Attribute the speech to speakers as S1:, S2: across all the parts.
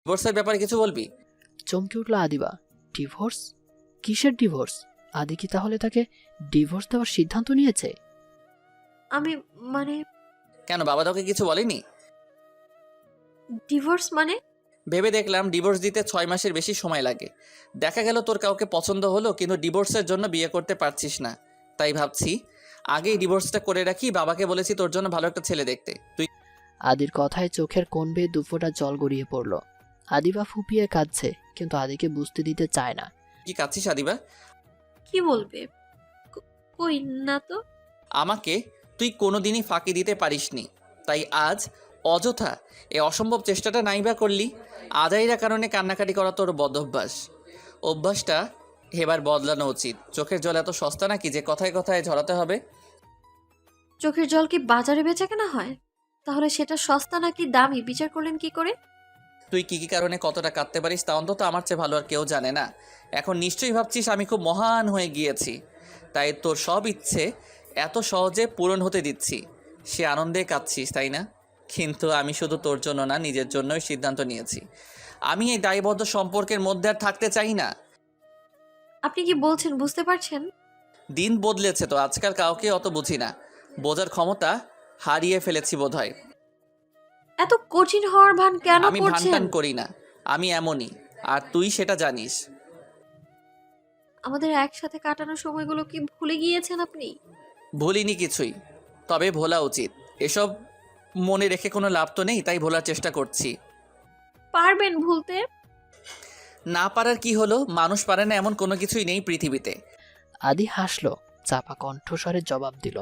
S1: ডিভোর্সের ব্যাপারে কিছু বলবি?
S2: চমকে উঠল আদিবা। ডিভোর্স? কিসের ডিভোর্স? আদি কি তাহলে তাকে ডিভোর্স দেওয়ার সিদ্ধান্ত নিয়েছে?
S3: আমি মানে
S1: কেন, বাবা তোকে কিছু বলেনি?
S3: ডিভোর্স মানে?
S1: ভেবে দেখলাম ডিভোর্স দিতে 6 মাসের বেশি সময় লাগে। দেখা গেল তোর কাউকে পছন্দ হলো, কিন্তু ডিভোর্সের জন্য বিয়ে করতে পারছিস না। তাই ভাবছি আগেই ডিভোর্সটা করে রাখি। বাবাকে বলেছি তোর জন্য ভালো একটা ছেলে দেখতে। তুই
S2: আদির কথায় চোখের কোণ বেয়ে দুফোঁটা জল গড়িয়ে পড়ল। আদিবা ফুপিয়ে কাঁদছে, কিন্তু আদিকে বুঝতে দিতে চায় না।
S1: কি কাঁদছিস আদিবা?
S3: কি বলবে? কই না তো।
S1: আমাকে তুই কোনোদিনই ফাঁকি দিতে পারিসনি, তাই আজ অযথা এই অসম্ভব চেষ্টাটা নাইবা করলি। আদাইরা কারণে কান্নাকাটি করা তোর অভ্যাসটা এবার বদলানো উচিত। চোখের জল এত সস্তা নাকি যে কথায় কথায় ঝরাতে হবে?
S3: চোখের জল কি বাজারে বেচা কেনা হয়? তাহলে সেটা সস্তা নাকি দামি বিচার করলেন কি করে?
S1: তুই কী কী কারণে কতটা কাঁদতে পারিস তা অন্তত আমার চেয়ে ভালো আর কেউ জানে না। এখন নিশ্চয়ই ভাবছিস আমি খুব মহান হয়ে গিয়েছি, তাই তোর সব ইচ্ছে এত সহজে পূরণ হতে দিচ্ছি। সে আনন্দে কাঁদছিস, তাই না? কিন্তু আমি শুধু তোর জন্য না, নিজের জন্যই সিদ্ধান্ত নিয়েছি। আমি এই দায়বদ্ধ সম্পর্কের মধ্যে আর থাকতে চাই না।
S3: আপনি কি বলছেন বুঝতে পারছেন?
S1: দিন বদলেছে তো, আজকাল কাউকে অত বুঝি না। বোঝার ক্ষমতা হারিয়ে ফেলেছি বোধহয়।
S3: এত কঠিন হওয়ার ভান কেন
S1: আমি
S3: করছেন?
S1: ভানটান করি না, আমি এমনই, আর তুই সেটা জানিস।
S3: আমাদের একসাথে কাটানো সময়গুলো কি ভুলে গিয়েছেন আপনি?
S1: ভুলিনি কিছুই, তবে ভোলা উচিত। এসব মনে রেখে কোনো লাভ তো নেই, তাই ভোলার চেষ্টা করছি।
S3: পারবেন ভুলতে?
S1: না পারার কি হলো? মানুষ পারে না এমন কোনো কিছুই নেই পৃথিবীতে।
S2: আদি হাসল, চাপা কণ্ঠস্বরে জবাব দিল।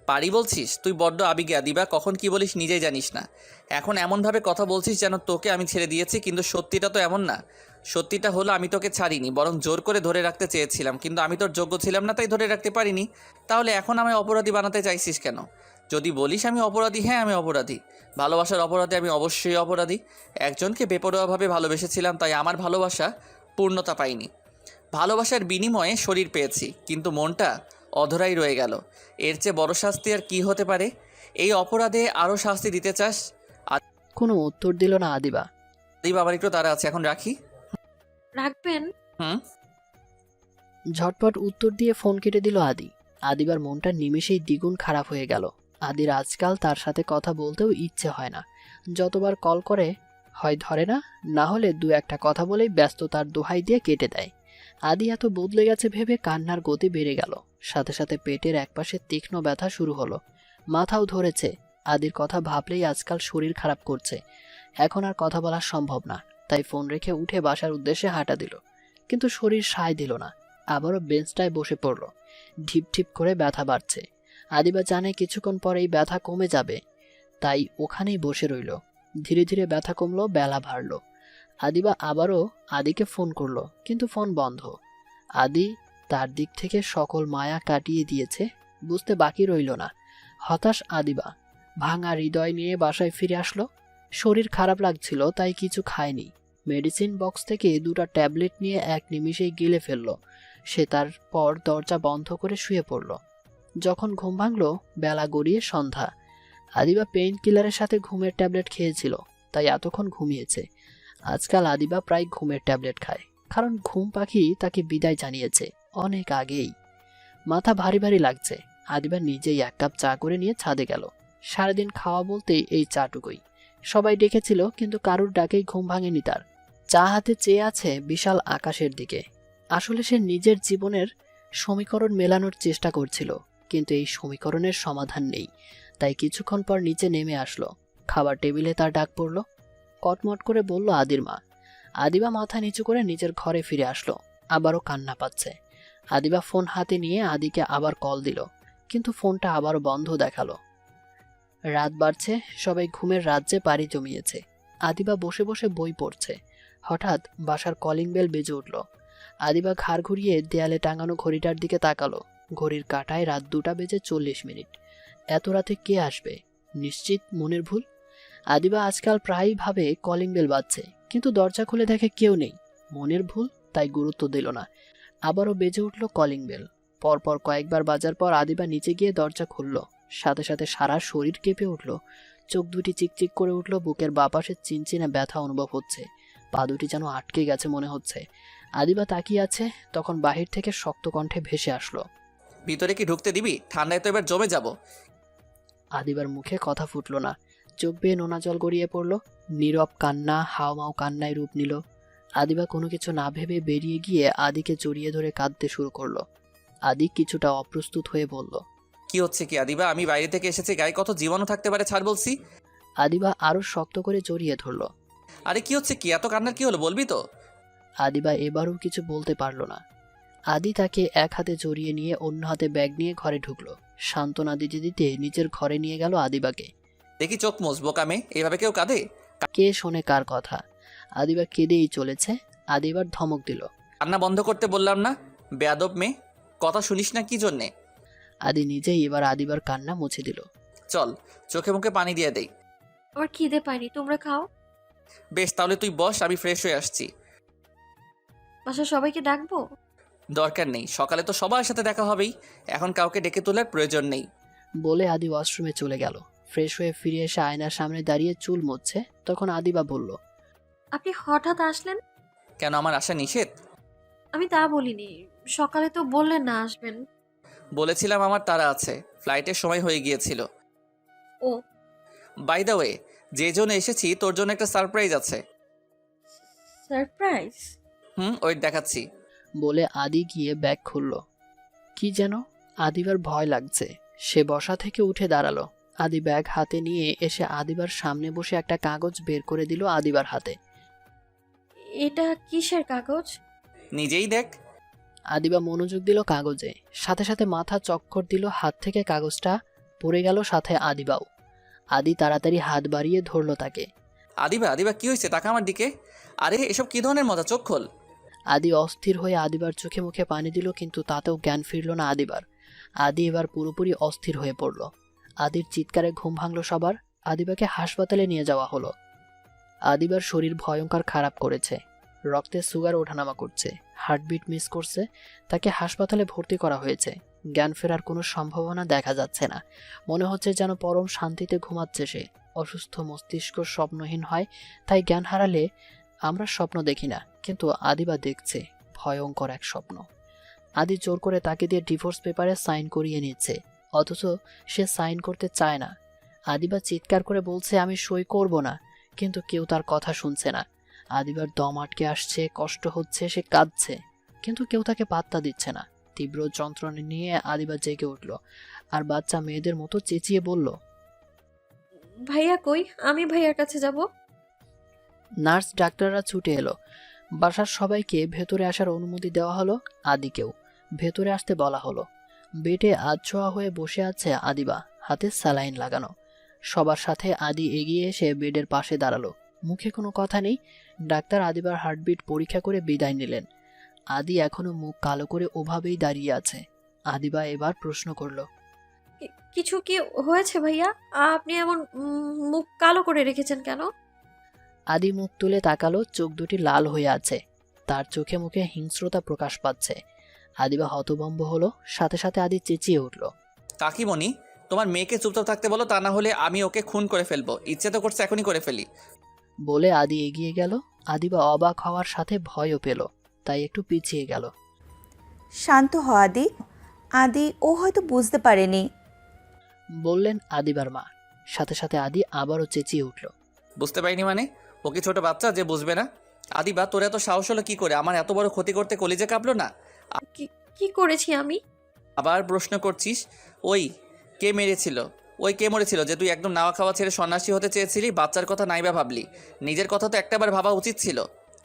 S1: পারি বলছিস? তুই বড্ড আবেগী আদিবা, কখন কি বলিস নিজেই জানিস না। এখন এমনভাবে কথা বলছিস যেন তোকে আমি ছেড়ে দিয়েছি, কিন্তু সত্যিটা তো এমন না। সত্যিটা হলো আমি তোকে ছাড়িনি, বরং জোর করে ধরে রাখতে চেয়েছিলাম, কিন্তু আমি তোর যোগ্য ছিলাম না, তাই ধরে রাখতে পারিনি। তাহলে এখন আমায় অপরাধী বানাতে চাইছিস কেন? যদি বলিস আমি অপরাধী, হ্যাঁ আমি অপরাধী। ভালোবাসার অপরাধে আমি অবশ্যই অপরাধী। একজনকে বেপরোয়াভাবে ভালোবেসেছিলাম, তাই আমার ভালোবাসা পূর্ণতা পায়নি। ভালোবাসার বিনিময়ে শরীর পেয়েছি, কিন্তু মনটা অধরাই রয়ে গেল। এর চেয়ে বড় শাস্তি আর কি হতে পারে? এই অপরাধে আরও শাস্তি দিতে চাস?
S2: কোনো উত্তর দিল না আদিবা।
S1: আদিবা আবার একটু তারা আছে, এখন রাখি।
S3: রাখবেন?
S1: হুম।
S2: ঝটপট উত্তর দিয়ে ফোন কেটে দিল আদি। আদিবার মনটা নিমেষেই দ্বিগুণ খারাপ হয়ে গেল। আদির আজকাল তার সাথে কথা বলতেও ইচ্ছে হয় না। যতবার কল করে হয় ধরে না, না হলে দু একটা কথা বলেই ব্যস্ততার দোহাই দিয়ে কেটে দেয়। আদি এত বদলে গেছে ভেবে কান্নার গতি বেড়ে গেল। সাথে সাথে পেটের একপাশে তীক্ষ্ণ ব্যথা শুরু হলো। মাথাও ধরেছে। আদির কথা ভাবলেই আজকাল শরীর খারাপ করছে। এখন আর কথা বলা সম্ভব না, তাই ফোন রেখে উঠে বাসার উদ্দেশ্যে হাঁটা দিল। কিন্তু শরীর সায় দিল না। আবারও বেঞ্চটায় বসে পড়ল। ঢিপ ঢিপ করে ব্যথা বাড়ছে। আদিবা জানে কিছুক্ষণ পরেই ব্যথা কমে যাবে, তাই ওখানেই বসে রইল। ধীরে ধীরে ব্যথা কমলো, বেলা বাড়ল। আদিবা আবারও আদিকে ফোন করলো, কিন্তু ফোন বন্ধ। আদি তার দিক থেকে সকল মায়া কাটিয়ে দিয়েছে, বুঝতে বাকি রইল না। হতাশ আদিবা ভাঙা হৃদয় নিয়ে বাসায় ফিরে আসলো। শরীর খারাপ লাগছিল, তাই কিছু খায়নি। মেডিসিন বক্স থেকে দুটো ট্যাবলেট নিয়ে এক নিমিষেই গিলে ফেলল। সে তারপর দরজা বন্ধ করে শুয়ে পড়ল। যখন ঘুম ভাঙল, বেলা গড়িয়ে সন্ধ্যা। আদিবা পেইন কিলারের সাথে ঘুমের ট্যাবলেট খেয়েছিল, তাই এতক্ষণ ঘুমিয়েছে। আজকাল আদিবা প্রায় ঘুমের ট্যাবলেট খায়, কারণ ঘুম পাখি তাকে বিদায় জানিয়েছে অনেক আগেই। মাথা ভারী ভারী লাগছে। আদিবা নিজেই এক কাপ চা করে নিয়ে ছাদে গেল। সারাদিন খাওয়া বলতেই এই চাটুকুই। সবাই ডেকেছিল, কিন্তু কারুর ডাকেই ঘুম ভাঙেনি তার। চা হাতে চেয়ে আছে বিশাল আকাশের দিকে। আসলে সে নিজের জীবনের সমীকরণ মেলানোর চেষ্টা করছিল, কিন্তু এই সমীকরণের সমাধান নেই। তাই কিছুক্ষণ পর নিচে নেমে আসলো। খাবার টেবিলে তার ডাক পড়ল। কটমট করে বলল আদির মা। আদিবা মাথা নিচু করে নিজের ঘরে ফিরে আসলো। আবারও কান্না পাচ্ছে। আদিবা ফোন হাতে নিয়ে আদিকে আবার কল দিল, কিন্তু ফোনটা আবারও বন্ধ দেখালো। রাত বাড়ছে, সবাই ঘুমের রাজ্যে পাড়ি জমিয়েছে। আদিবা বসে বসে বই পড়ছে। হঠাৎ বাসার কলিং বেল বেজে উঠল। আদিবা ঘাড় ঘুরিয়ে দেয়ালে টাঙানো ঘড়িটার দিকে তাকালো। ঘড়ির কাঁটায় রাত 2:40। এত রাতে কে আসবে? নিশ্চিত মনের ভুল। আদিবা আজকাল প্রায়ই ভাবে কলিং বেল বাজছে, কিন্তু দরজা খুলে দেখে কেউ নেই। মনের ভুল, তাই গুরুত্ব দিল না। আবারও বেজে উঠল কলিং বেল। পরপর কয়েকবার বাজার পর আদিবা নিচে গিয়ে দরজা খুলল। সাথে সাথে সারা শরীর কেঁপে উঠল। চোখ দুটি চিকচিক করে উঠল। বুকের বাপাসে চিনচিনে ব্যথা অনুভব হচ্ছে। পা দুটি যেন আটকে গেছে মনে হচ্ছে। আদিবা তাকিয়ে আছে, তখন বাহির থেকে শক্ত কণ্ঠে ভেসে আসলো,
S1: ভিতরে কি ঢুকতে দিবি? ঠান্ডায় তো এবার জমে যাব।
S2: আদিবার মুখে কথা ফুটলো না, চোখ বেয়ে নোনা জল গড়িয়ে পড়লো। নীরব কান্না হাওমাও কান্নায় রূপ নিল। আদিবা কোনো কিছু না ভেবে বেরিয়ে গিয়ে আদিকে জড়িয়ে ধরে কাঁদতে শুরু করলো। আদি কিছুটা অপ্রস্তুত হয়ে বলল,
S1: কি হচ্ছে কি আদিবা? আমি বাইরে থেকে এসেছি, গায়ে কত জীবাণু থাকতে পারে, ছাড় বলছি।
S2: আদিবা আরো শক্ত করে জড়িয়ে ধরলো।
S1: আরে কি হচ্ছে কি? এত কান্নার কি হলো, বলবি তো?
S2: আদিবা এবারও কিছু বলতে পারল না। আদি তাকে এক হাতে জড়িয়ে নিয়ে অন্য হাতে ব্যাগ নিয়ে ঘরে ঢুকলো। সান্ত্বনা দিতে দিতে নিজের ঘরে নিয়ে গেল আদিবাকে।
S1: দেখি চোখ মোজ, বোকামে, এইভাবে কেউ কাঁদে?
S2: কে শোনে কার কথা? আদিবা কেঁদেই চলেছে। আদিবার ধমক দিল,
S1: কান্না বন্ধ করতে বললাম না? বেয়াদব মেয়ে, কথা শুনিস না কি জন্যে?
S2: আদি নিজেই এবার আদিবার কান্না মুছে দিল।
S1: চল, চোখে মুখে পানি দিয়ে দেই।
S3: আমার খিদে পায়নি, তোমরা খাও।
S1: বেশ, তাহলে তুই বস, আমি ফ্রেশ হয়ে আসছি।
S3: বাসার সবাইকে ডাকবো?
S1: দরকার নেই, সকালে তো সবার সাথে দেখা হবেই, এখন কাউকে ডেকে তোলার প্রয়োজন নেই।
S2: বলে আদি ওয়াশরুমে চলে গেল। ফ্রেশ হয়ে ফিরে এসে আয়নার সামনে দাঁড়িয়ে চুল মুছছে, তখন আদিবা বলল,
S3: আপনি হঠাৎ আসলেন?
S1: কেন, আমার আসা নিষেধ?
S3: আমি তা বলিনি, সকালে তো বললেন না আসবেন।
S1: বলেছিলাম আমার তাড়া আছে, ফ্লাইটের সময় হয়ে গিয়েছিল।
S3: ও,
S1: বাই দ্য ওয়ে, যে জন্য এসেছি তোর জন্য একটা সারপ্রাইজ আছে।
S3: সারপ্রাইজ?
S1: ওয়েট দেখাচ্ছি।
S2: বলে আদি গিয়ে ব্যাগ খুলল। কি যেন আদিবার ভয় লাগছে। সে বসা থেকে উঠে দাঁড়ালো। আদি ব্যাগ হাতে নিয়ে এসে আদিবার সামনে বসে একটা কাগজ বের করে দিল আদিবার হাতে।
S3: এটা কিসের কাগজ?
S1: নিজেই দেখ।
S2: আদিবা মনোযোগ দিল কাগজে, সাথে সাথে মাথা চক্কর দিল, হাত থেকে কাগজটা পড়ে গেল, সাথে আদিবাও। আদি তাড়াতাড়ি হাত বাড়িয়ে ধরল তাকে।
S1: আদিবা, আদিবা কি হয়েছে? তাকা আমার দিকে। আরে এসব কি ধরনের মজা, চোখ খোল।
S2: আদি অস্থির হয়ে আদিবার চোখে মুখে পানি দিল, কিন্তু তাতেও জ্ঞান ফিরল না আদিবার। আদি এবার পুরোপুরি অস্থির হয়ে পড়ল। আদির চিৎকারে ঘুম ভাঙল সবার। আদিবাকে হাসপাতালে নিয়ে যাওয়া হলো। আদিবার শরীর ভয়ঙ্কর খারাপ করেছে, রক্তে সুগার ওঠানামা করছে, হার্টবিট মিস করছে। তাকে হাসপাতালে ভর্তি করা হয়েছে। জ্ঞান ফেরার কোনো সম্ভাবনা দেখা যাচ্ছে না। মনে হচ্ছে যেন পরম শান্তিতে ঘুমাচ্ছে সে। অসুস্থ মস্তিষ্ক স্বপ্নহীন হয়, তাই জ্ঞান হারালে আমরা স্বপ্ন দেখি না, কিন্তু আদিবা দেখছে ভয়ঙ্কর এক স্বপ্ন। আদি জোর করে তাকে দিয়ে ডিভোর্স পেপারে সাইন করিয়ে নিচ্ছে, অথচ সে সাইন করতে চায় না। আদিবা চিৎকার করে বলছে, আমি সই করব না, কিন্তু কেউ তার কথা শুনছে না। আদিবার দম আটকে আসছে, কষ্ট হচ্ছে, সে কাঁদছে, কিন্তু কেউ তাকে পাত্তা দিচ্ছে না। তীব্র যন্ত্রণা নিয়ে আদিবা জেগে উঠল, আর বাচ্চা মেয়েদের মতো চেঁচিয়ে বলল,
S3: ভাইয়া কই? আমি ভাইয়ার কাছে যাব।
S2: নার্স ডাক্তাররা ছুটে এলো। বাসার সবাইকে ভেতরে আসার অনুমতি দেওয়া হলো। আদিকেও ভেতরে আসতে বলা হলো। বেডে আধশোয়া হয়ে বসে আছে আদিবা, হাতে স্যালাইন লাগানো। সবার সাথে আদি এগিয়ে এসে বেডের পাশে দাঁড়ালো। মুখে কোনো কথা নেই। ডাক্তার আদিবার হার্টবিট পরীক্ষা করে বিদায় নিলেন। আদি এখনো মুখ কালো করে ওভাবেই দাঁড়িয়ে আছে। আদিবা এবার প্রশ্ন করল,
S3: কিছু কি হয়েছে ভাইয়া? আপনি এমন মুখ কালো করে রেখেছেন কেন?
S2: আদি মুখ তুলে তাকালো, চোখ দুটি লাল হয়ে আছে, তার চোখে মুখে হিংস্রতা প্রকাশ পাচ্ছে। আদিবা হতভম্ব হলো, সাথে সাথে আদি চেঁচিয়ে উঠল,
S1: কাকিমণি, তোমার মেয়েকে চুপচাপ থাকতে বলো, তা না হলে আমি ওকে খুন করে ফেলবো। ইচ্ছে তো করছে এখনই করে ফেলি।
S2: বলে আদি এগিয়ে গেল। আদিবা অবাক হওয়ার সাথে ভয়ও পেল, তাই একটু পিছিয়ে গেল।
S4: শান্ত হ আদি। আদি ও হয়তো বুঝতে পারেনি,
S2: বললেন আদিবার মা। সাথে সাথে আদি আবারও চেঁচিয়ে উঠল,
S1: বুঝতে পারিনি মানে? ও কি ছোট বাচ্চা যে বুঝবে না? আদিবা, তোর এত সাহস হলো কি করে? আমার এত বড় ক্ষতি করতে কলিজে কাঁপলো না?
S3: কি করেছি আমি?
S1: আবার প্রশ্ন করছিস? ওই কে মেরেছিল? ওই কে মরেছিল যে তুই একদম নাওয়া খাওয়া ছেড়ে সন্ন্যাসী হতে চেয়েছিলি? বাচ্চার কথা নাইবা ভাবলি, নিজের কথা তো একটাবার ভাবা উচিত ছিল।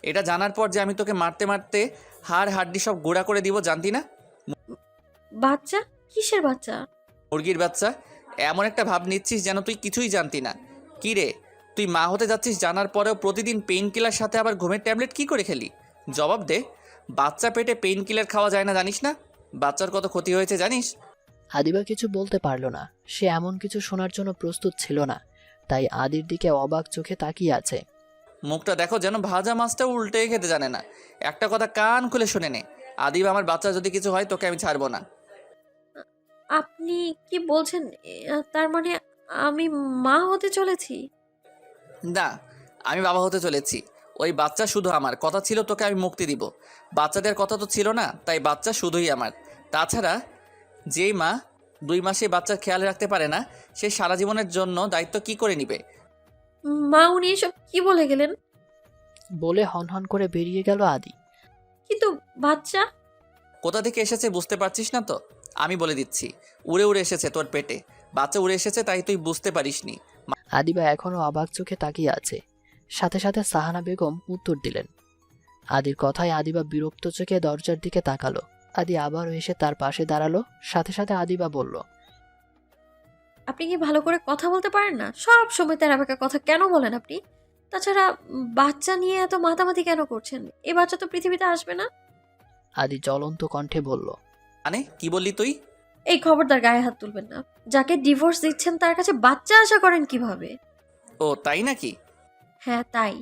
S1: এটা জানার পর যে আমি তোকে মারতে মারতে হাড় হাড্ডি সব গুঁড়া করে দিব, জানতি না?
S3: বাচ্চা? কিসের বাচ্চা?
S1: মুরগির বাচ্চা। এমন একটা ভাব নিচ্ছিস যেন তুই কিছুই জানতি না। কি রে, তুই মা হতে যাচ্ছিস জানার পরেও প্রতিদিন পেইন কিলার সাথে আবার ঘুমের ট্যাবলেট কি করে খেলি? জবাব দে। বাচ্চা পেটে পেইন কিলার খাওয়া যায় না জানিস না? বাচ্চার কত ক্ষতি হয়েছে জানিস?
S2: আদিবা কিছু বলতে পারল না। সে এমন কিছু শোনার জন্য প্রস্তুত ছিল না, তাই আদির দিকে অবাক চোখে তাকিয়ে আছে।
S1: মুখটা দেখো, যেন ভাজা মাছটা উল্টে খেতে জানে না। একটা কথা কান খুলে শুনে নে, আদিবা, আমার বাচ্চা যদি কিছু হয় তোকে আমি ছাড়বো না।
S3: আপনি কি বলছেন? তার মানে আমি মা হতে চলেছি?
S1: না, আমি বাবা হতে চলেছি। ওই বাচ্চা শুধু আমার, কথা ছিল তোকে আমি মুক্তি দিব, বাচ্চাদের কথা তো ছিল না, তাই বাচ্চা শুধুই আমার। তাছাড়া যেই মা 2 মাসে বাচ্চার খেয়াল রাখতে পারে না, সে সারা জীবনের জন্য দায়িত্ব কি করে নিবে?
S3: মা, উনি এসব কি বলে গেলেন?
S2: বলে হনহন করে বেরিয়ে গেল আদি।
S3: কিন্তু বাচ্চা?
S1: কোথা থেকে এসেছে বুঝতে পারছিস না তো? আমি বলে দিচ্ছি, উড়ে উড়ে এসেছে তোর পেটে। বাচ্চা উড়ে এসেছে তাই তুই বুঝতে পারিসনি।
S2: আদিবা এখনও অবাক চোখে তাকিয়ে আছে। সাথে সাথে সাহানা বেগম উত্তর দিলেন। আদির কথায় আদিবা বিরক্ত চোখে দরজার দিকে তাকালো। আদি আবারও এসে তার পাশে দাঁড়ালো। সাথে সাথে আদিবা বলল,
S3: আপনি কি ভালো করে কথা বলতে পারেন না? সব সময় তেরাবেকা কথা কেন বলেন আপনি? তাছাড়া বাচ্চা নিয়ে এত মাতামাতি কেন করছেন? এই বাচ্চা তো পৃথিবীতে আসবে না।
S2: আদি জ্বলন্ত কণ্ঠে বলল,
S1: মানে কি বললি তুই?
S3: এই খবরদার গায়ে হাত তুলবেন না। যাকে ডিভোর্স দিচ্ছেন তার কাছে বাচ্চা আশা করেন কিভাবে?
S1: ও তাই নাকি?
S3: হ্যাঁ তাই।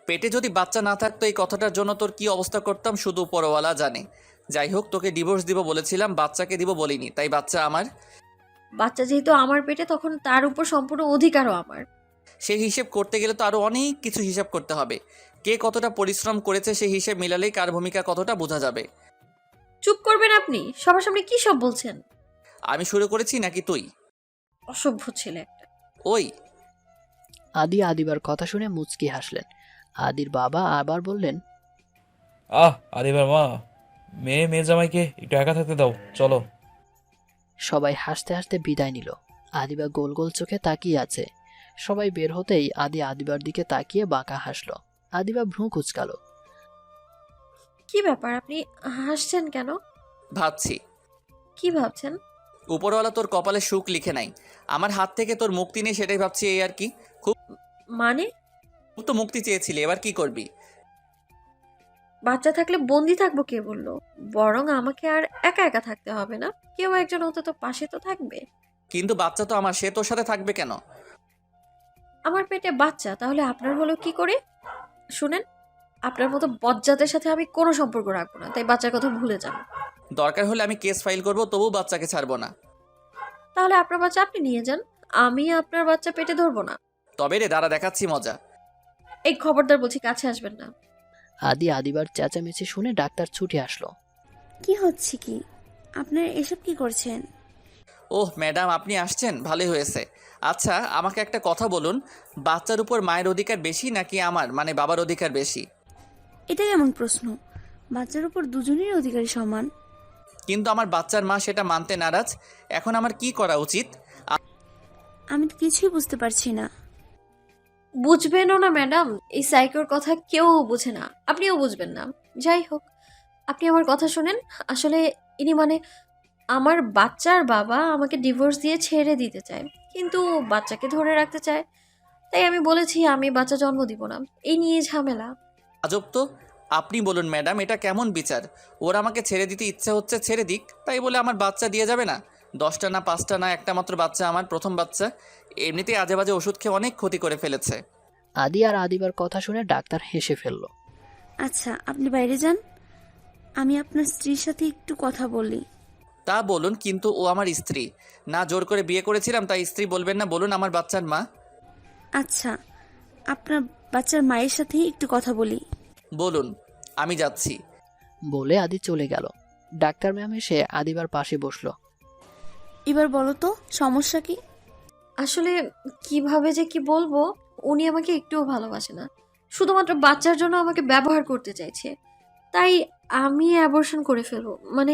S1: পেটে যদি বাচ্চা না থাকতো এই কথাটার জন্য তোর কি অবস্থা করতাম শুধু উপরওয়ালা জানে। যাই হোক, তোকে ডিভোর্স দিব বলেছিলাম, বাচ্চাকে দিব বলিনি, তাই বাচ্চা আমার।
S3: বাচ্চা যেহেতু আমার পেটে, তখন তার উপর সম্পূর্ণ অধিকারও আমার।
S1: সেই হিসেব করতে গেলে তো আরও অনেক কিছু হিসাব করতে হবে। কে কতটা পরিশ্রম করেছে সেই হিসেব মিলালেই কার ভূমিকা কতটা বোঝা যাবে।
S3: চুপ করবেন আপনি? সবার সামনে কি সব বলছেন?
S1: আমি শুরু করেছি নাকি তুই?
S3: অসভ্য ছেলে একটা।
S1: ওই
S2: আদি আদিবার কথা শুনে মুচকি হাসলেন। আদির বাবা আবার বললেন,
S5: আদিবার মা, মেয়ে জামাইকে একটু একা থাকতে দাও, চলো।
S2: সবাই হাসতে হাসতে বিদায় নিল। আদিবা গোল গোল চোখে তাকিয়ে আছে। সবাই বের হতেই আদি আদিবার দিকে তাকিয়ে বাঁকা হাসল। আদিবা ভ্রু কুচকালো।
S3: কি ব্যাপার, আপনি হাসছেন কেন?
S1: ভাবছি
S3: কি ভাবছেন?
S1: উপরওয়ালা তোর কপালে সুখ লিখে নাই, আমার হাত থেকে তোর মুক্তি নেই, সেটাই ভাবছি। এই আর কি। খুব
S3: মানে?
S1: খুব তো মুক্তি চেয়েছিলি, এবার কি করবি?
S3: বাচ্চা থাকলে বন্দি থাকবো কে বললো? বরং আমাকে আর একা একা থাকতে হবে না, কেউ একজন অন্তত পাশে তো থাকবে।
S1: কিন্তু বাচ্চা তো আমার, সে তোর সাথে থাকবে কেন?
S3: আমার পেটে বাচ্চা, তাহলে আপনার হলো কি করে? শুনেন, আপনার মতো বজ্জাতের সাথে আমি কোনো সম্পর্ক রাখবো না, তাই বাচ্চার কথা ভুলে যান।
S1: দরকার হলে আমি কেস ফাইল করব, তবু বাচ্চাকে ছাড়বো না।
S3: তাহলে আপনার বাচ্চা আপনি নিয়ে যান, আমি আপনার বাচ্চা পেটে ধরবো না।
S1: তবে রে দাঁড়া, দেখাচ্ছি মজা।
S3: এই খবরদার বলছি, কাছে আসবেন না।
S2: আদি আদিবার চেঁচামেচি শুনে ডাক্তার ছুটে আসলো।
S6: কি হচ্ছে কি? আপনারা এসব কি করছেন?
S1: ওহ ম্যাডাম, আপনি আসছেন, ভালোই হয়েছে। আচ্ছা আমাকে একটা কথা বলুন, বাচ্চার উপর মায়ের অধিকার বেশি নাকি আমার মানে বাবার অধিকার বেশি?
S6: এটা কেমন প্রশ্ন? বাচ্চার উপর দুজনেরই অধিকারী সমান।
S1: কিন্তু আমার বাচ্চার মা সেটা মানতে নারাজ। এখন আমার কি করা উচিত?
S6: আমি তো কিছুই বুঝতে পারছি না।
S3: বুঝবেনও না ম্যাডাম, এই সাইকোর কথা কেউ বুঝে না, আপনিও বুঝবেন না। যাই হোক, আপনি আমার কথা শুনেন। আসলে ইনি মানে আমার বাচ্চার বাবা আমাকে ডিভোর্স দিয়ে ছেড়ে দিতে চায়, কিন্তু বাচ্চাকে ধরে রাখতে চায়। তাই আমি বলেছি আমি বাচ্চা জন্ম দিব না। এই নিয়ে ঝামেলা।
S1: আজব তো। আপনি বলুন ম্যাডাম, এটা কেমন বিচার? ওর আমাকে ছেড়ে দিতে ইচ্ছে হচ্ছে, ছেড়ে দিক, তাই বলে আমার বাচ্চা দিয়ে যাবে না? 10টা না 5টা না, একটা মাত্র বাচ্চা, আমার প্রথম বাচ্চা। এমনিতেই আজে বাজে ওষুধ খেয়ে অনেক ক্ষতি করে ফেলেছে।
S2: আদি আর আদিবার কথা শুনে ডাক্তার হেসে ফেলল।
S6: আচ্ছা, আপনি বাইরে যান, আমি আপনার স্ত্রীর সাথে একটু কথা বলি।
S1: তা বলুন, কিন্তু ও আমার স্ত্রী না, জোর করে বিয়ে করেছিলাম, তাই স্ত্রী বলবেন না? বলুন আমার বাচ্চার মা।
S6: আচ্ছা, আপনার বাচ্চার মায়ের সাথেই একটু কথা বলি।
S1: বলুন, আমি যাচ্ছি।
S2: বলে আদি চলে গেল। ডাক্তার ম্যাম এসে আদিবার পাশে বসলো।
S6: এবার বলো তো, সমস্যা কি?
S3: আসলে কিভাবে যে কি বলবো, উনি আমাকে একটুও ভালোবাসে না, শুধুমাত্র বাচ্চার জন্য আমাকে ব্যবহার করতে চাইছে। তাই আমি অ্যাবর্শন করে ফেলবো, মানে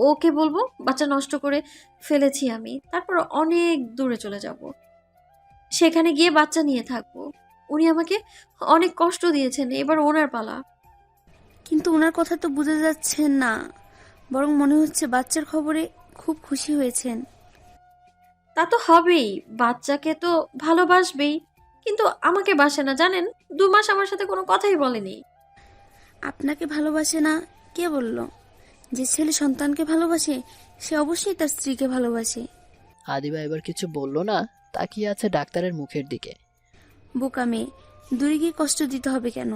S3: ওকে বলবো বাচ্চা নষ্ট করে ফেলেছি আমি, তারপর অনেক দূরে চলে যাব, সেখানে গিয়ে বাচ্চা নিয়ে থাকবো। উনি আমাকে অনেক কষ্ট দিয়েছেন, এবার ওনার পালা।
S6: কিন্তু ওনার কথা তো বোঝা যাচ্ছে না, বরং মনে হচ্ছে বাচ্চার খবরে খুব খুশি হয়েছেন।
S3: তা তো হবেই, বাচ্চাকে তো ভালোবাসবেই, কিন্তু আমাকে বাসে না জানেন। 2 মাস আমার সাথে কোনো কথাই বলেনি।
S6: আপনাকে ভালোবাসে না কে বলল? যে ছেলে সন্তানকে ভালোবাসে সে অবশ্যই তার স্ত্রীকে ভালোবাসে।
S2: আদিবা এবার কিছু বলল না, তাকিয়ে আছে ডাক্তারের মুখের দিকে।
S6: বোকা মেয়ে, দূরে গিয়ে কষ্ট দিতে হবে কেন?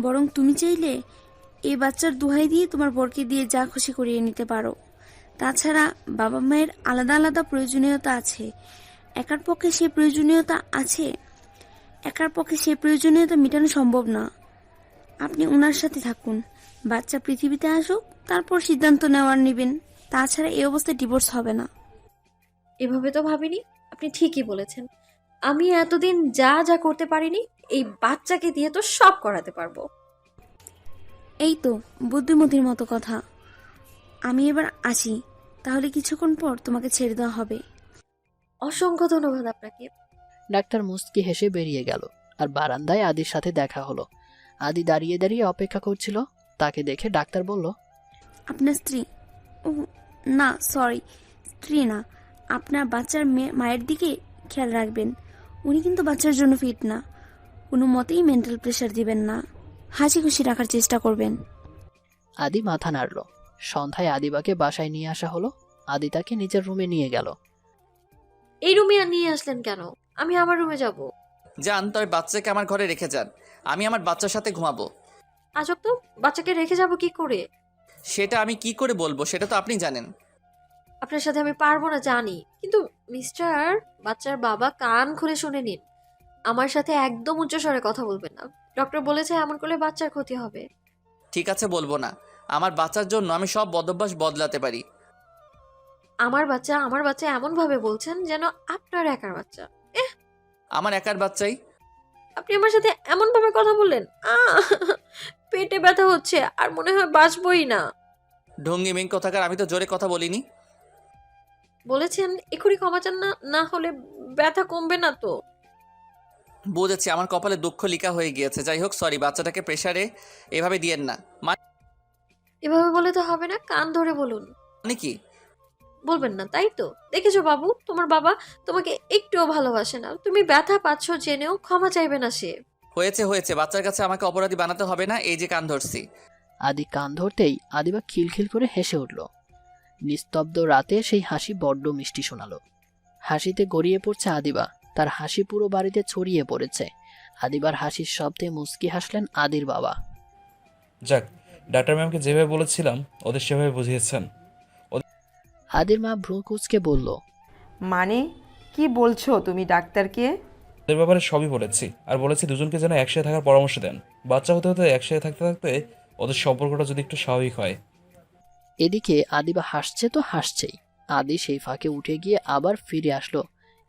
S6: বরং তুমি চাইলে এই বাচ্চার দোহাই দিয়ে তোমার বরকে দিয়ে যা খুশি করিয়ে নিতে পারো। তাছাড়া বাবা মায়ের আলাদা আলাদা প্রয়োজনীয়তা আছে, একার পক্ষে সে প্রয়োজনীয়তা আছে? একার পক্ষে সেই প্রয়োজনীয়তা মেটানো সম্ভব না। আপনি ওনার সাথে থাকুন, বাচ্চা পৃথিবীতে আসুক, তারপর সিদ্ধান্ত নেবেন। তাছাড়া এই অবস্থায় ডিভোর্স হবে না।
S3: এভাবে তো ভাবিনি। আপনি ঠিকই বলেছেন। আমি এতদিন যা যা করতে পারিনি, এই বাচ্চাকে দিয়ে তো সব করাতে পারবো।
S6: এই তো বুদ্ধিমতির মতো কথা। আমি এবার আসি, তাহলে কিছুক্ষণ পর তোমাকে ছেড়ে দেওয়া হবে।
S3: অসংখ্য ধন্যবাদ আপনাকে।
S2: ডাক্তার মুস্কি হেসে বেরিয়ে গেল। আর বারান্দায় আদির সাথে দেখা হলো। আদি দাঁড়িয়ে দাঁড়িয়ে অপেক্ষা করছিল। তাকে দেখে ডাক্তার বলল,
S6: আপনার স্ত্রী? ও না, সরি, স্ত্রী না। আপনার বাচ্চার মায়ের দিকে খেয়াল রাখবেন। উনি কিন্তু বাচ্চার জন্য ফিট না। কোনো মতেই মেন্টাল প্রেশার দিবেন না। হাসি খুশি রাখার চেষ্টা করবেন।
S2: আদি মাথা নাড়ল। সন্ধ্যায় আদিবাকে বাসায় নিয়ে আসা হলো। আদি তাকে নিজের রুমে নিয়ে গেল।
S3: এই রুমে আর নিয়ে আসলেন কেন? আমি আমার রুমে যাব।
S1: যান, তবে বাচ্চাকে আমার ঘরে রেখে যান। আমি আমার বাচ্চার সাথে ঘুমাবো।
S3: আজব তো, বাচ্চাকে রেখে যাব কি করে?
S1: সেটা আমি কি করে বলবো, সেটা তো আপনি জানেন।
S3: আপনার সাথে আমি পারবো না জানি, কিন্তু মিস্টার, বাচ্চার বাবা, কান খুলে শুনে নিন। আমার সাথে একদম উচ্চস্বরে কথা বলবেন না। ডক্টর বলেছে এমন করলে বাচ্চার ক্ষতি হবে।
S1: ঠিক আছে, বলবো না। আমার বাচ্চার জন্য আমি সব বদভ্যাস বদলাতে পারি।
S3: আমার বাচ্চা এমন ভাবে বলছেন যেন আপনার একার বাচ্চা।
S1: আমার একার বাচ্চাই।
S3: আপনি আমার সাথে এমন ভাবে কথা বললেন, পেটে ব্যথা হচ্ছে আর মনে হয় বাঁচবই না।
S1: ঢঙ্গি মিং কোথাকার, আমি তো জোরে কথা বলিনি।
S3: বলেছেন এখনই ক্ষমা চান, না না হলে ব্যথা কমবে না তো।
S1: বুঝেছি, আমার কপালে দুঃখ লিখা হয়ে গিয়েছে। যাই হোক, সরি, বাচ্চাটাকে প্রেসারে এভাবে দিয়েন না।
S3: এভাবে বলে তো হবে না, কান ধরে বলুন।
S1: মানে কি?
S3: বলবেন না তাই তো? দেখেছো বাবু, তোমার বাবা তোমাকে একটুও ভালোবাসে না। তুমি ব্যথা পাচ্ছ জেনেও ক্ষমা চাইবে না সে।
S1: হয়েছে হয়েছে, বাচ্চার কাছে আমাকে অপরাধী বানাতে হবে না। এই যে কান ধরছি।
S2: আদি কান ধরতেই আদিবা খিলখিল করে হেসে উঠল। নিস্তব্ধ রাতে সেই হাসি বড্ড মিষ্টি শোনালো। হাসিতে গড়িয়ে পড়ছে আদিবা। তার হাসি পুরো বাড়িতে ছড়িয়ে পড়েছে। আদিবার হাসির শব্দে মুচকি হাসলেন আদির বাবা।
S5: যাক, ডাক্তার ম্যামকে যেভাবে বলেছিলাম ওদের সেভাবে বুঝিয়েছেন।
S2: আদির মা ভ্রু কুঁচকে বলল,
S7: মানে কি বলছো তুমি ডাক্তারকে?
S5: ওদের ব্যাপারে সবই বলেছি, আর বলেছি দুজনকে যেন একসাথে থাকার পরামর্শ দেন। বাচ্চা হতে হতে একসাথে থাকতে থাকতে ওদের সম্পর্কটা যদি একটু স্বাভাবিক হয়।
S2: এদিকে আদিবা হাসছে তো হাসছেই। আদি সেই ফাঁকে উঠে গিয়ে আবার ফিরে আসলো।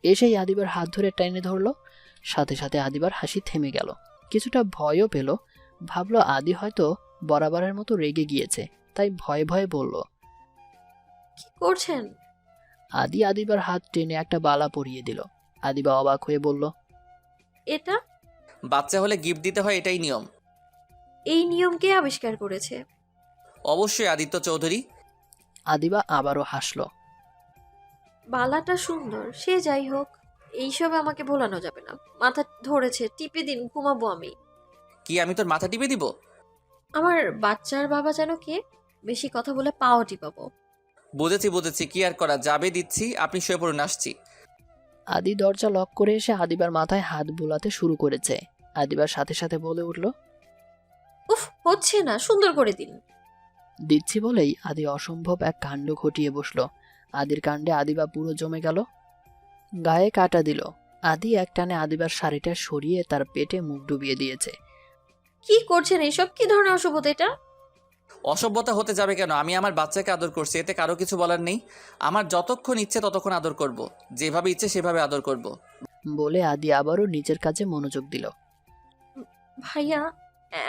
S2: এসেই আদিবার হাত ধরে টেনে ধরলো। সাথে সাথে আদিবার হাসি থেমে গেল। কিছুটা ভয়ও পেল। ভাবলো আদি হয়তো বরাবরের মতো রেগে গিয়েছে, তাই ভয়ে ভয়ে বলল।
S3: কি করছেন?
S2: আদি আদিবার হাত টেনে একটা বালা পরিয়ে দিল। আদিবা অবাক হয়ে বলল,
S3: এটা?
S1: বাচ্চা হলে গিফট দিতে হয়, এটাই নিয়ম।
S3: এই নিয়ম কে আবিষ্কার করেছে?
S1: অবশ্যই আদিত্য চৌধুরী।
S2: আদিবা আবারও হাসলো।
S3: বালাটা সুন্দর, সে যাই হোক, এইসব আমাকে ভোলানো যাবে না। মাথা ধরেছে, টিপে দিন, ঘুমাবো আমি।
S1: কি আমি তোর মাথা টিপে দিব?
S3: আমার বাচ্চার বাবা যেন কে, বেশি কথা বলে পাও টিপাবো।
S1: বুঝেছি বুঝেছি, কি আর করা যাবে, দিচ্ছি। আপনি শুয়ে পড়ুন, আসছি।
S2: আদি দরজা লক করে এসে আদিবার মাথায় হাত বুলাতে শুরু করেছে। আদিবার সাথে সাথে বলে উঠল,
S3: উফ, হচ্ছে না, সুন্দর করে দিন।
S2: দিচ্ছি বলেই আদি অসম্ভব এক কাণ্ড ঘটিয়ে বসলো। আদির কাণ্ডে আদিবা পুরো জমে গেল। গায়ে কাটা দিল। আদি একটানে আদিবার শাড়িটা সরিয়ে তার পেটে মুখ ডুবিয়ে দিয়েছে।
S3: কি করছেন এইসব? কি ধরনের অসভ্যতা এটা?
S1: অসভ্যতা হতে যাবে কেন? আমি আমার বাচ্চাকে আদর করছি, এতে কারো কিছু বলার নেই। আমার যতক্ষণ ইচ্ছে ততক্ষণ আদর করব, যেভাবে ইচ্ছে সেভাবে আদর করব।
S2: বলে আদি আবারও নিজের কাজে মনোযোগ দিল।
S3: ভাইয়া,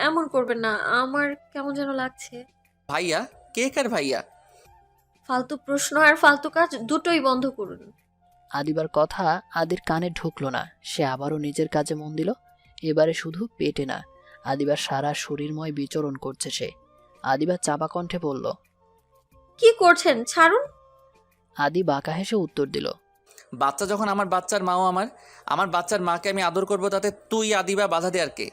S3: এমন করবেন না, আমার কেমন যেন লাগছে।
S1: ভাইয়া? কে কার ভাইয়া?
S3: ফালতু প্রশ্ন আর ফালতু কাজ দুটোই বন্ধ করুন।
S2: আদিবার কথা আদির কানে ঢুকলো না। সে আবারও নিজের কাজে মন দিল। এবারে শুধু পেটে না, আদিবার সারা শরীরময় বিচরণ করছে সে। আদিবা চাপা কণ্ঠে বলল,
S3: কি করছেন? ছাড়ুন।
S2: আদি বাঁকা হেসে উত্তর দিল,
S1: বাচ্চা যখন আমার বাচ্চার মাও আমার বাচ্চার মাকে আমি আদর করব, তাতে তুই আদিবা বাধা দে আর কে?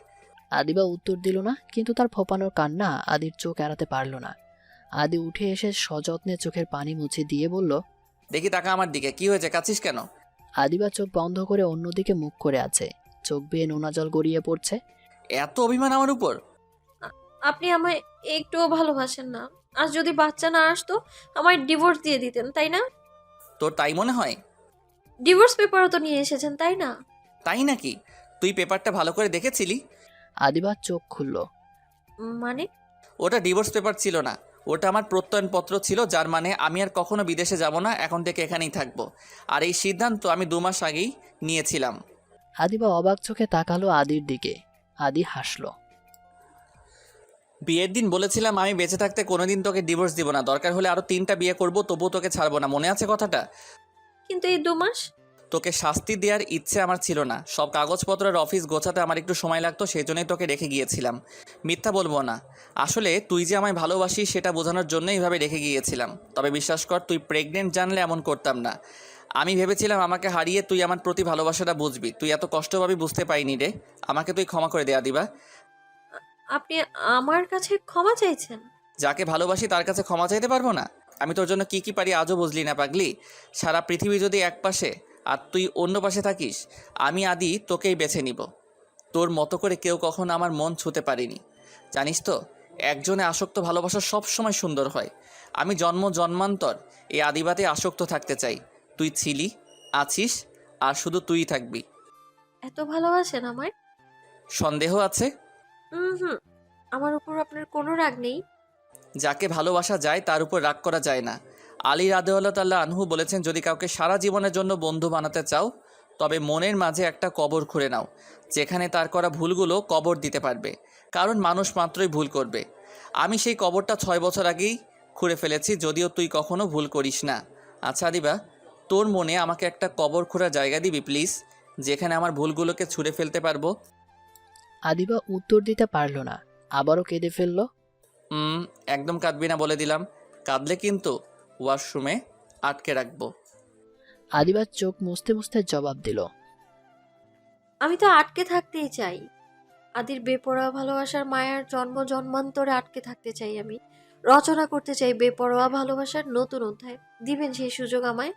S2: আদিবা উত্তর দিল না, কিন্তু তার ফোপানোর কান্না আদির চোখ এড়াতে পারল না। আদি উঠে এসে সযত্নে চোখের পানি মুছে দিয়ে বলল,
S1: দেখি টাকা আমার দিকে, কি হয়েছে, কাছিস কেন?
S2: আদিবা চোখ বন্ধ করে অন্যদিকে মুখ করে আছে। চোখ বেয়ে নোনা জল গড়িয়ে পড়ছে।
S1: এত অভিমান আমার উপর?
S3: আপনি আমায় একটুও ভালোবাসেন না। আজ যদি বাচ্চা না আসতো, আমায় ডিভোর্স দিয়ে দিতেন, তাই না?
S1: তোর তাই মনে হয়?
S3: ডিভোর্স পেপারও তো নিয়ে এসেছেন, তাই না?
S1: তাই নাকি? তুই পেপারটা ভালো করে দেখেছিলি?
S2: আদিবা চোখ খুলল।
S3: মানে?
S1: ওটা ডিভোর্স পেপার ছিল না, ওটা আমার প্রত্যয়নপত্র ছিল, যার মানে আমি আর কখনো বিদেশে যাব না, এখন থেকে এখানেই থাকবো। আর এই সিদ্ধান্ত আমি 2 মাস আগেই নিয়েছিলাম।
S2: আদিবা অবাক চোখে তাকালো আদির দিকে। আদি হাসলো।
S1: বিয়ের দিন বলেছিলাম আমি বেঁচে থাকতে কোনোদিন তোকে ডিভোর্স দিব না, দরকার হলে আরও 3টা বিয়ে করব, তবুও তোকে ছাড়বো না, মনে আছে কথাটা?
S3: কিন্তু এই 2 মাস?
S1: তোকে শাস্তি দেওয়ার ইচ্ছে আমার ছিল না, সব কাগজপত্রের অফিস গোছাতে আমার একটু সময় লাগতো, সেই জন্যই তোকে রেখে গিয়েছিলাম। মিথ্যা বলবো না, আসলে তুই যে আমায় ভালোবাসিস সেটা বোঝানোর জন্যই এইভাবে রেখে গিয়েছিলাম। তবে বিশ্বাস কর, তুই প্রেগনেন্ট জানলে এমন করতাম না। আমি ভেবেছিলাম আমাকে হারিয়ে তুই আমার প্রতি ভালোবাসাটা বুঝবি, তুই এত কষ্ট পাবি বুঝতে পাইনি রে। আমাকে তুই ক্ষমা করে দেয়া দিবা।
S3: আপনি আমার কাছে ক্ষমা চাইছেন?
S1: যাকে ভালোবাসি তার কাছে ক্ষমা চাইতে পারবো না? আমি তোর জন্য কি পারি আজও বুঝলি না পাগলি? সারা পৃথিবী যদি এক পাশে আর তুই অন্য পাশে থাকিস, আমি আদি তোকেই বেছে নিব। তোর মতো করে কেউ কখনো আমার মন ছুঁতে পারিনি, জানিস তো? একজনে আসক্ত ভালোবাসা সব সময় সুন্দর হয়। আমি জন্ম জন্মান্তর এই আদিবাতে আসক্ত থাকতে চাই। তুই ছিলি, আছিস, আর শুধু তুই থাকবি।
S3: এত ভালোবাসেন আমায়?
S1: সন্দেহ আছে?
S3: হুম, আমার উপর আপনার কোনো রাগ নেই?
S1: যাকে ভালোবাসা যায় তার উপর রাগ করা যায় না। আলী রাদিয়াল্লাহু তাআলা আনহু বলেছেন, যদি কাউকে সারা জীবনের জন্য বন্ধু বানাতে চাও তবে মনের মাঝে একটা কবর খুঁড়ে নাও, যেখানে তার করা ভুলগুলো কবর দিতে পারবে, কারণ মানুষ মাত্রই ভুল করবে। আমি সেই কবরটা 6 বছর আগেই খুঁড়ে ফেলেছি, যদিও তুই কখনো ভুল করিস না। আচ্ছা দিবা, তোর মনে আমাকে একটা কবর খোঁড়ার জায়গা দিবি প্লিজ, যেখানে আমার ভুলগুলোকে ছুঁড়ে ফেলতে পারবো?
S2: আদিবা উত্তর দিতে পারল না, আবারও কেঁদে ফেলল।
S1: একদম কাঁদবি না বলে দিলাম, কাঁদলে কিন্তু ওয়াশরুমে আটকে রাখবো।
S2: আদিবার চোখ মুছতে মুছতে জবাব দিল।
S3: আমি তো আটকে থাকতেই চাই। আদির বেপরোয়া ভালোবাসার মায়ার জন্ম জন্মান্তরে আটকে থাকতে চাই আমি। রচনা করতে চাই বেপরোয়া ভালোবাসার নতুন অধ্যায়। দিবেন সেই সুযোগ আমায়?